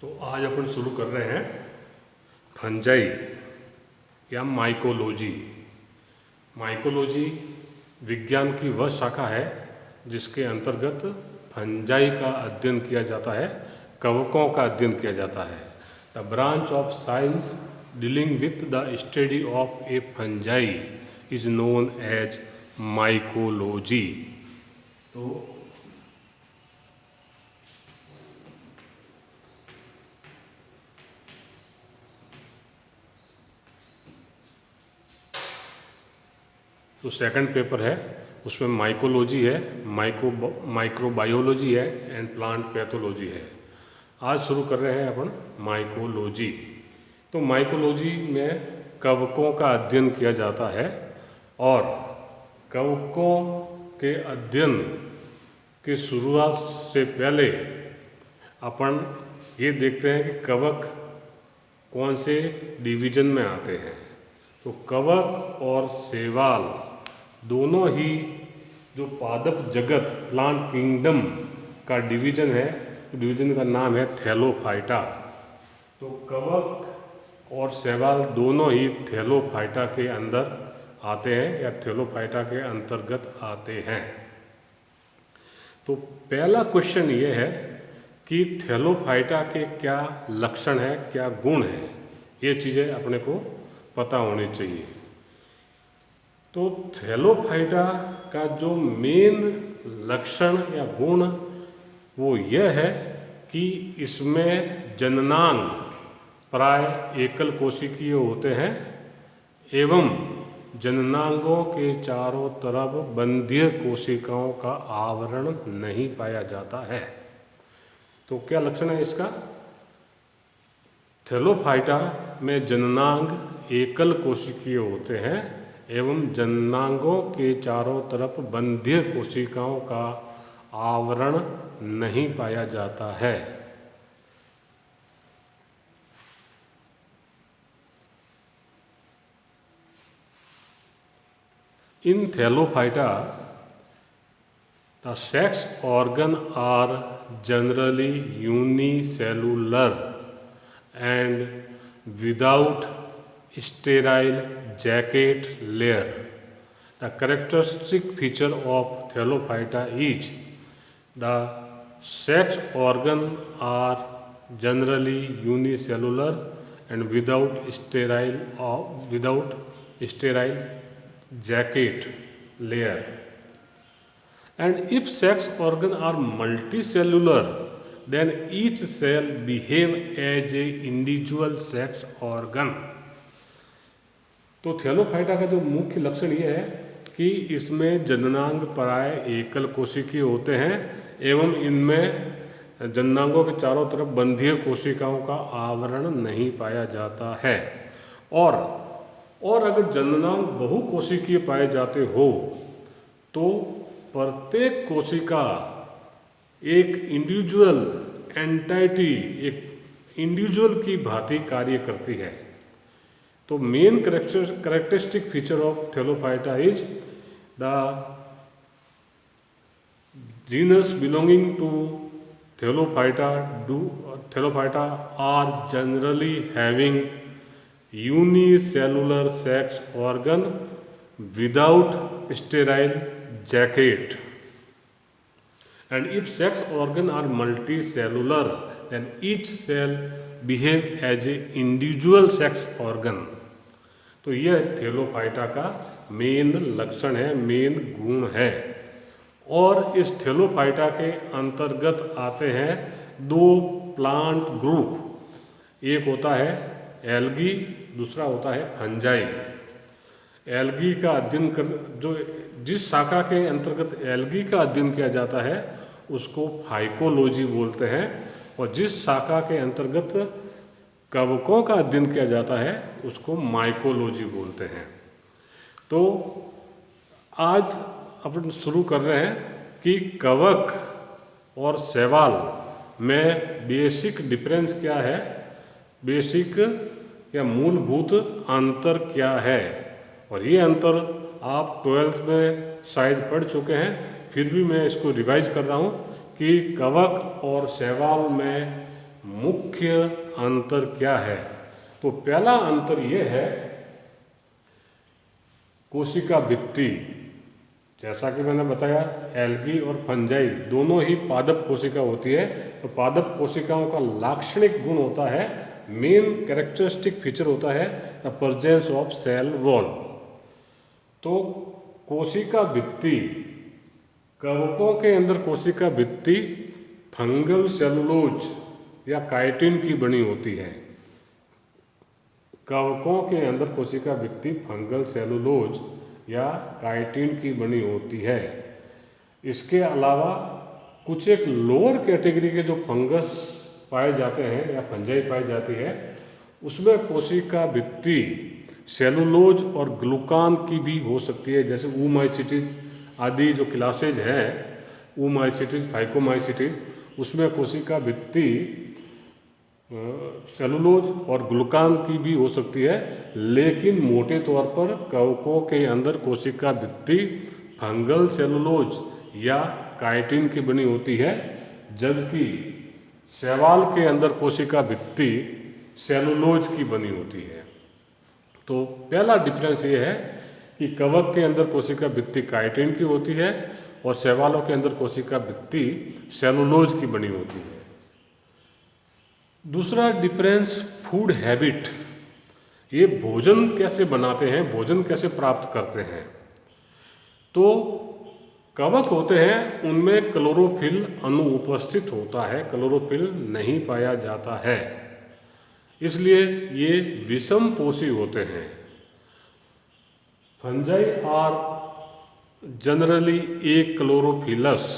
तो आज अपन शुरू कर रहे हैं फंजाई या माइकोलॉजी। माइकोलॉजी विज्ञान की वह शाखा है जिसके अंतर्गत फंजाई का अध्ययन किया जाता है, कवकों का अध्ययन किया जाता है। The branch of science dealing with the study of a fungi is known as mycology. तो सेकंड पेपर है, उसमें माइकोलॉजी है, माइक्रोबायोलॉजी है एंड प्लांट पैथोलॉजी है। आज शुरू कर रहे हैं अपन माइकोलॉजी। तो माइकोलॉजी में कवकों का अध्ययन किया जाता है और कवकों के अध्ययन की शुरुआत से पहले अपन ये देखते हैं कि कवक कौन से डिवीजन में आते हैं। तो कवक और शैवाल दोनों ही जो पादप जगत प्लांट किंगडम का डिवीजन है, डिवीजन का नाम है थैलोफाइटा। तो कवक और शैवाल दोनों ही थैलोफाइटा के अंदर आते हैं या थैलोफाइटा के अंतर्गत आते हैं। तो पहला क्वेश्चन ये है कि थैलोफाइटा के क्या लक्षण है, क्या गुण है, ये चीज़ें अपने को पता होनी चाहिए। तो थैलोफाइटा का जो मेन लक्षण या गुण वो यह है कि इसमें जननांग प्राय एकल कोशिकीय होते हैं एवं जननांगों के चारों तरफ बंधीय कोशिकाओं का आवरण नहीं पाया जाता है। तो क्या लक्षण है इसका? थैलोफाइटा में जननांग एकल कोशिकीय होते हैं एवं जननांगों के चारों तरफ बंधीय कोशिकाओं का आवरण नहीं पाया जाता है। In Thallophyta, the sex organs are generally unicellular and without sterile jacket layer. The characteristic feature of Thallophyta is the sex organs are generally unicellular and without sterile jacket layer. And if sex organs are multicellular, then each cell behave as a individual sex organ. तो Thallophyta का जो मुख्य लक्षण ये है कि इसमें जननांग प्राय एकल कोशिकीय होते हैं एवं इनमें जननांगों के चारों तरफ बंधीय कोशिकाओं का आवरण नहीं पाया जाता है। और अगर जननांग बहुकोशिकीय पाए जाते हो तो प्रत्येक कोशिका एक इंडिविजुअल एंटाइटी, एक इंडिविजुअल की भांति कार्य करती है। तो main characteristic feature of thallophyta is the genus belonging to thallophyta are generally having unicellular sex organ without sterile jacket, and if sex organ are multicellular then each cell behave as a individual sex organ. तो यह Thallophyta का main लक्षण है, main गुण है। और इस Thallophyta के अंतर्गत आते हैं दो प्लांट ग्रुप, एक होता है एल्गी, दूसरा होता है फंजाई। एल्गी का अध्ययन जिस शाखा के अंतर्गत एल्गी का अध्ययन किया जाता है उसको फाइकोलॉजी बोलते हैं, और जिस शाखा के अंतर्गत कवकों का अध्ययन किया जाता है उसको माइकोलॉजी बोलते हैं। तो आज अपन शुरू कर रहे हैं कि कवक और शैवाल में बेसिक डिफरेंस क्या है, बेसिक या मूलभूत अंतर क्या है। और ये अंतर आप 12th में शायद पढ़ चुके हैं, फिर भी मैं इसको रिवाइज कर रहा हूँ कि कवक और शैवाल में मुख्य अंतर क्या है? तो पहला अंतर यह है कोशिका भित्ति। जैसा कि मैंने बताया, एल्गी और फंजाई दोनों ही पादप कोशिका होती है। तो पादप कोशिकाओं का लाक्षणिक गुण होता है, मेन कैरेक्टरिस्टिक फीचर होता है the presence of cell wall. तो कोशिका भित्ति, कवकों के अंदर कोशिका भित्ति फंगल सेलुलोज या काइटिन की बनी होती है। कवकों के अंदर कोशिका भित्ति फंगल सेलुलोज या काइटिन की बनी होती है। इसके अलावा कुछ एक लोअर कैटेगरी के जो फंगस पाए जाते हैं या फंजाई पाई जाती है, उसमें कोशिका भित्ति सेलुलोज और ग्लूकान की भी हो सकती है। जैसे ऊमाइसिटिस आदि जो क्लासेज हैं, ऊमाइसिटिस, फाइकोमाइसिटिस, उसमें कोशिका भित्ति सेलुलोज और ग्लूकान की भी हो सकती है। लेकिन मोटे तौर पर कवकों के अंदर कोशिका भित्ति फंगल सेलुलोज या काइटिन की बनी होती है, जबकि शैवाल के अंदर कोशिका भित्ति सेलुलोज की बनी होती है। तो पहला डिफरेंस ये है कि कवक के अंदर कोशिका भित्ति काइटिन की होती है और शैवालों के अंदर कोशिका भित्ति सेलुलोज की बनी होती है। दूसरा डिफरेंस फूड हैबिट, ये भोजन कैसे बनाते हैं, भोजन कैसे प्राप्त करते हैं। तो कवक होते हैं, उनमें क्लोरोफिल अनुपस्थित होता है, क्लोरोफिल नहीं पाया जाता है, इसलिए ये विषमपोषी होते हैं। Fungi are generally achlorophyllous,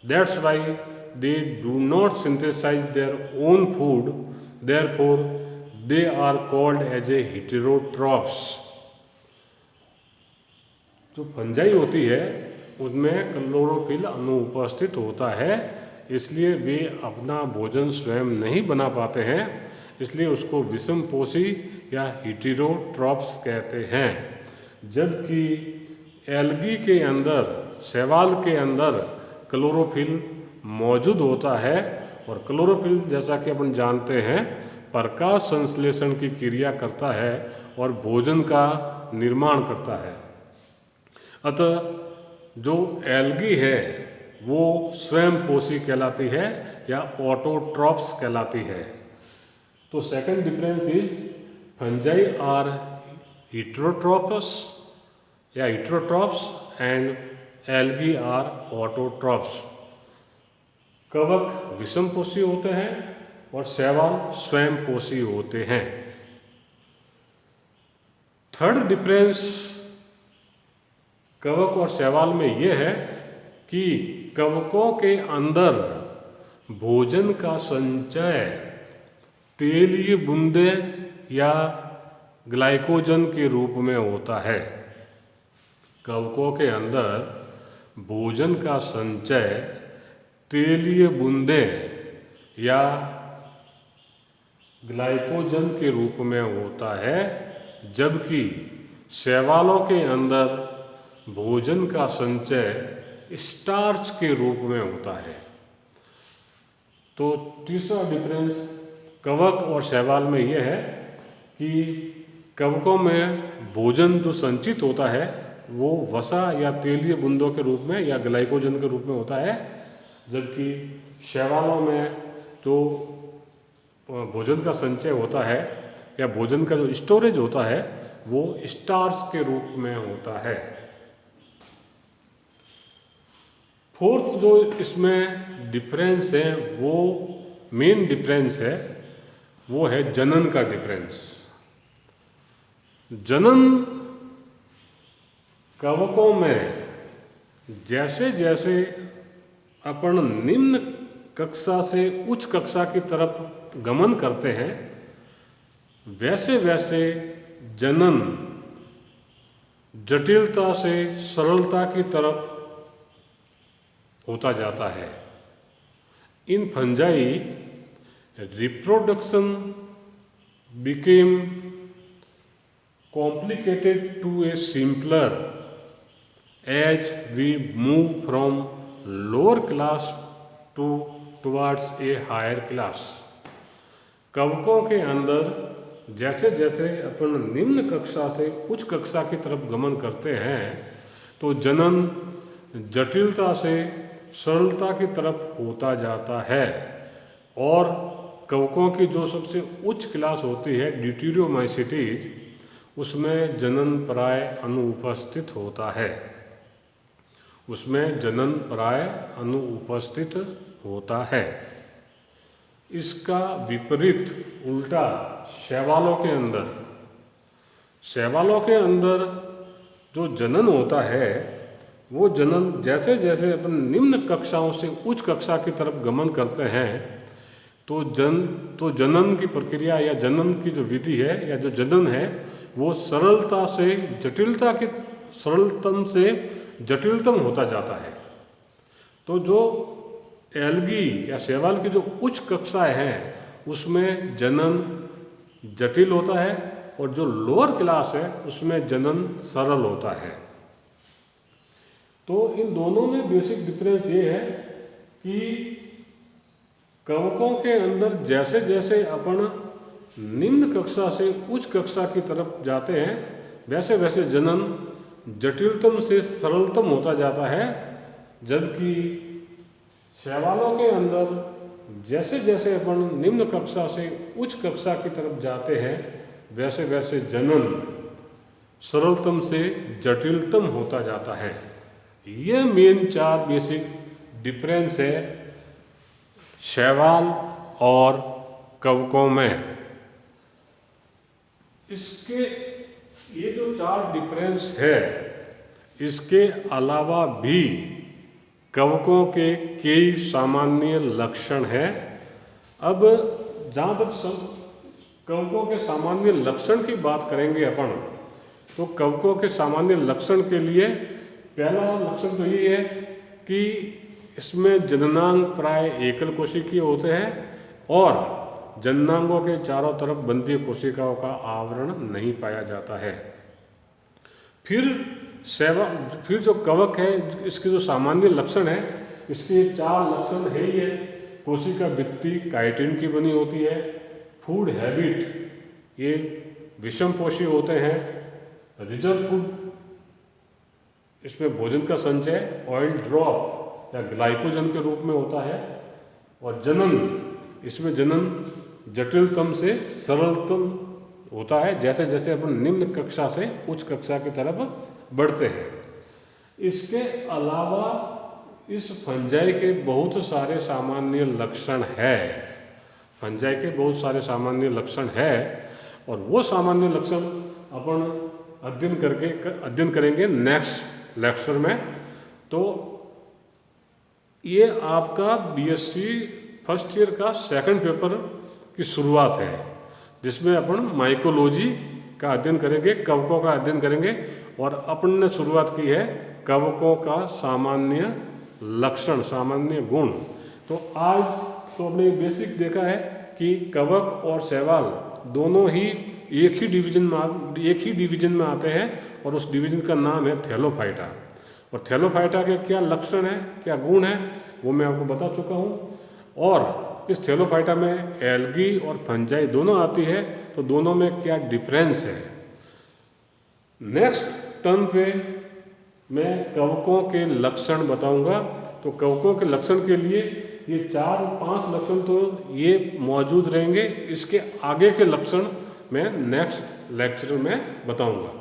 that's why they do not synthesize their own food, therefore they are called as a heterotrophs। जो फंजाई होती है उनमें क्लोरोफिल अनुपस्थित होता है, इसलिए वे अपना भोजन स्वयं नहीं बना पाते हैं, इसलिए उसको विषमपोषी या हेटेरोट्रॉप्स कहते हैं। जबकि एल्गी के अंदर, शैवाल के अंदर क्लोरोफिल मौजूद होता है और क्लोरोफिल, जैसा कि अपन जानते हैं, प्रकाश संश्लेषण की क्रिया करता है और भोजन का निर्माण करता है। अतः जो एल्गी है वो स्वयं पोषी कहलाती है या ऑटोट्रॉप्स कहलाती है। तो second difference is fungi are heterotrophs या heterotrophs and algae are autotrophs. कवक विषमपोषी होते हैं और शैवाल स्वयं पोषी होते हैं। थर्ड डिफरेंस कवक और शैवाल में यह है कि कवकों के अंदर भोजन का संचय तेलीय बूंदे या ग्लाइकोजन के रूप में होता है। कवकों के अंदर भोजन का संचय तेलीय बूंदे या ग्लाइकोजन के रूप में होता है, जबकि शैवालों के अंदर भोजन का संचय स्टार्च के रूप में होता है। तो तीसरा डिफरेंस कवक और शैवाल में यह है कि कवकों में भोजन जो संचित होता है वो वसा या तेलीय बूंदों के रूप में या ग्लाइकोजन के रूप में होता है, जबकि शैवालों में जो भोजन का संचय होता है या भोजन का जो स्टोरेज होता है वो स्टार्च के रूप में होता है। फोर्थ जो इसमें डिफरेंस है, वो मेन डिफरेंस है, वो है जनन का डिफरेंस। जनन कवकों में जैसे जैसे अपन निम्न कक्षा से उच्च कक्षा की तरफ गमन करते हैं, वैसे वैसे जनन जटिलता से सरलता की तरफ होता जाता है। इन fungi reproduction became complicated to a simpler as we move from lower class towards a higher class। कवकों के अंदर जैसे जैसे अपन निम्न कक्षा से उच्च कक्षा की तरफ गमन करते हैं तो जनन जटिलता से सरलता की तरफ होता जाता है और कवकों की जो सबसे उच्च क्लास होती है ड्यूटेरियोमाइसीटीज, उसमें जनन प्राय अनुपस्थित होता है। उसमें जनन प्राय अनुपस्थित होता है। इसका विपरीत उल्टा शैवालों के अंदर जो जनन होता है वो जनन जैसे जैसे अपन निम्न कक्षाओं से उच्च कक्षा की तरफ गमन करते हैं तो जनन की प्रक्रिया या जनन की जो विधि है या जो जनन है वो सरलतम से जटिलतम होता जाता है। तो जो एल्गी या शैवाल की जो उच्च कक्षाएं हैं उसमें जनन जटिल होता है और जो लोअर क्लास है उसमें जनन सरल होता है। तो इन दोनों में बेसिक डिफरेंस ये है कि कवकों के अंदर जैसे जैसे अपन निम्न कक्षा से उच्च कक्षा की तरफ जाते हैं वैसे वैसे जनन जटिलतम से सरलतम होता जाता है, जबकि शैवालों के अंदर जैसे जैसे अपन निम्न कक्षा से उच्च कक्षा की तरफ जाते हैं वैसे वैसे जनन सरलतम से जटिलतम होता जाता है। ये मेन 4 बेसिक डिफरेंस है शैवाल और कवकों में। इसके ये जो 4 डिफरेंस है इसके अलावा भी कवकों के कई सामान्य लक्षण हैं। अब जहाँ तक कवकों के सामान्य लक्षण की बात करेंगे अपन तो कवकों के सामान्य लक्षण के लिए पहला लक्षण तो ये है कि इसमें जननांग प्राय एकल कोशिकीय होते हैं और जननांगों के चारों तरफ बंधीय कोशिकाओं का आवरण नहीं पाया जाता है। फिर जो कवक है इसके जो सामान्य लक्षण है इसके 4 लक्षण है ही है। कोशिका भित्ति काइटिन की बनी होती है। फूड हैबिट ये विषमपोषी होते हैं। रिजर्व फूड इसमें भोजन का संचय ऑयल ड्रॉप या ग्लाइकोजन के रूप में होता है। और जनन इसमें जनन जटिलतम से सरलतम होता है जैसे जैसे अपन निम्न कक्षा से उच्च कक्षा की तरफ बढ़ते हैं। इसके अलावा इस फंजाई के बहुत सारे सामान्य लक्षण है। फंजाई के बहुत सारे सामान्य लक्षण है और वो सामान्य लक्षण अपन अध्ययन करेंगे नेक्स्ट लेक्चर में। तो ये आपका बीएससी फर्स्ट ईयर का 2nd पेपर की शुरुआत है जिसमें अपन माइकोलॉजी का अध्ययन करेंगे, कवकों का अध्ययन करेंगे और अपन ने शुरुआत की है कवकों का सामान्य लक्षण, सामान्य गुण। तो आज तो हमने बेसिक देखा है कि कवक और शैवाल दोनों ही एक ही डिवीजन में आते हैं और उस डिवीजन का नाम है थैलोफाइटा। और थैलोफाइटा के क्या लक्षण है, क्या गुण है, वो मैं आपको बता चुका हूँ। और इस थैलोफाइटा में एल्गी और फंजाई दोनों आती है तो दोनों में क्या डिफरेंस है। नेक्स्ट टर्न पे मैं कवकों के लक्षण बताऊंगा। तो कवकों के लक्षण के लिए ये 4-5 लक्षण तो ये मौजूद रहेंगे। इसके आगे के लक्षण मैं नेक्स्ट लेक्चर में बताऊंगा।